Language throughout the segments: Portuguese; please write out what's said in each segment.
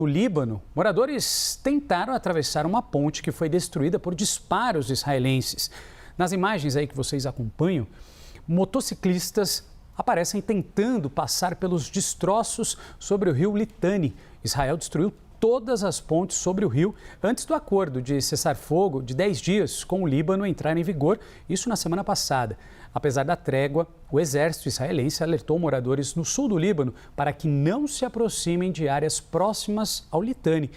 No Líbano, moradores tentaram atravessar uma ponte que foi destruída por disparos israelenses. Nas imagens aí que vocês acompanham, motociclistas aparecem tentando passar pelos destroços sobre o rio Litani. Israel destruiu todas as pontes sobre o rio antes do acordo de cessar-fogo de 10 dias com o Líbano entrar em vigor, isso na semana passada. Apesar da trégua, o exército israelense alertou moradores no sul do Líbano para que não se aproximem de áreas próximas ao Litani.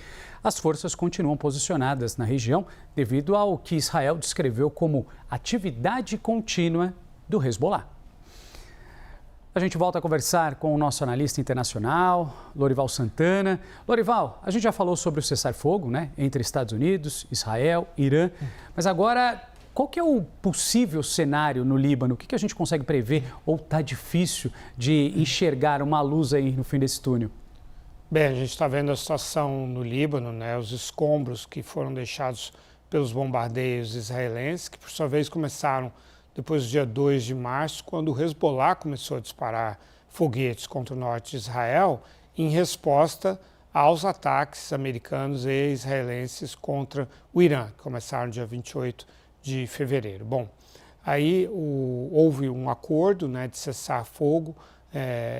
As forças continuam posicionadas na região devido ao que Israel descreveu como atividade contínua do Hezbollah. A gente volta a conversar com o nosso analista internacional, Lorival Santana. Lorival, a gente já falou sobre o cessar-fogo, né, entre Estados Unidos, Israel, Irã, mas agora, qual que é o possível cenário no Líbano? O que a gente consegue prever ou está difícil de enxergar uma luz aí no fim desse túnel? Bem, a gente está vendo a situação no Líbano, né, os escombros que foram deixados pelos bombardeios israelenses, que por sua vez começaram depois do dia 2 de março, quando o Hezbollah começou a disparar foguetes contra o norte de Israel, em resposta aos ataques americanos e israelenses contra o Irã, que começaram no dia 28 de fevereiro. Bom, aí houve um acordo, né, de cessar fogo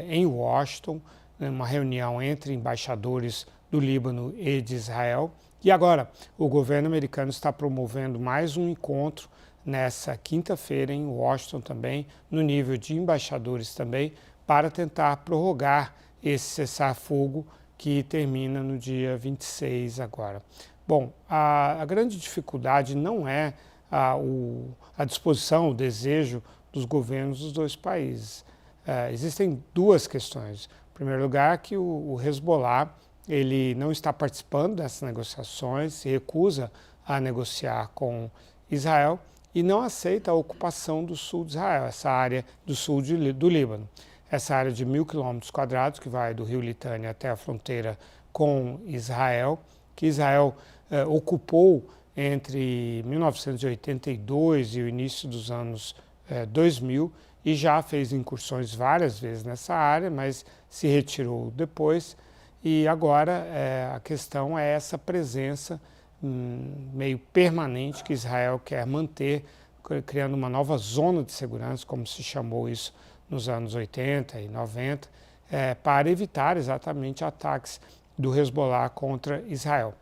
em Washington, uma reunião entre embaixadores do Líbano e de Israel. E agora o governo americano está promovendo mais um encontro nessa quinta-feira em Washington também, no nível de embaixadores também, para tentar prorrogar esse cessar-fogo que termina no dia 26 agora. Bom, a grande dificuldade não é a disposição, o desejo dos governos dos dois países. Existem duas questões. Em primeiro lugar, que o Hezbollah ele não está participando dessas negociações, se recusa a negociar com Israel, e não aceita a ocupação do sul de Israel, essa área do sul do Líbano. Essa área de 1.000 km², que vai do rio Litani até a fronteira com Israel, que Israel ocupou entre 1982 e o início dos anos 2000, e já fez incursões várias vezes nessa área, mas se retirou depois. E agora a questão é essa presença meio permanente que Israel quer manter, criando uma nova zona de segurança, como se chamou isso nos anos 80 e 90, para evitar exatamente ataques do Hezbollah contra Israel.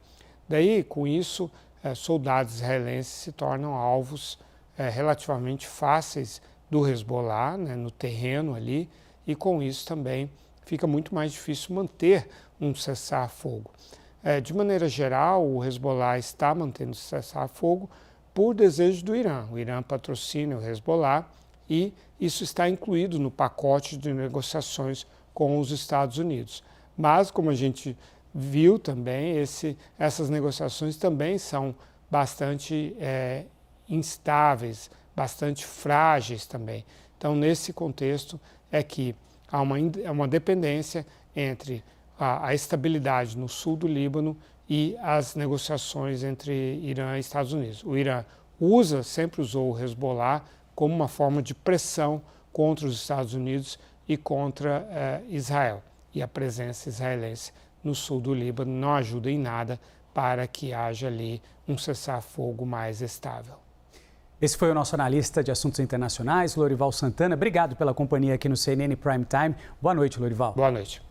Daí, com isso, soldados israelenses se tornam alvos relativamente fáceis do Hezbollah, né, no terreno ali, e com isso também fica muito mais difícil manter um cessar-fogo. De maneira geral, o Hezbollah está mantendo o cessar-fogo por desejo do Irã. O Irã patrocina o Hezbollah e isso está incluído no pacote de negociações com os Estados Unidos. Mas, como a gente viu também, essas negociações também são bastante instáveis, bastante frágeis também. Então, nesse contexto é que há uma dependência entre a estabilidade no sul do Líbano e as negociações entre Irã e Estados Unidos. O Irã sempre usou o Hezbollah como uma forma de pressão contra os Estados Unidos e contra Israel. E a presença israelense no sul do Líbano não ajuda em nada para que haja ali um cessar-fogo mais estável. Esse foi o nosso analista de assuntos internacionais, Lorival Santana. Obrigado pela companhia aqui no CNN Prime Time. Boa noite, Lorival. Boa noite.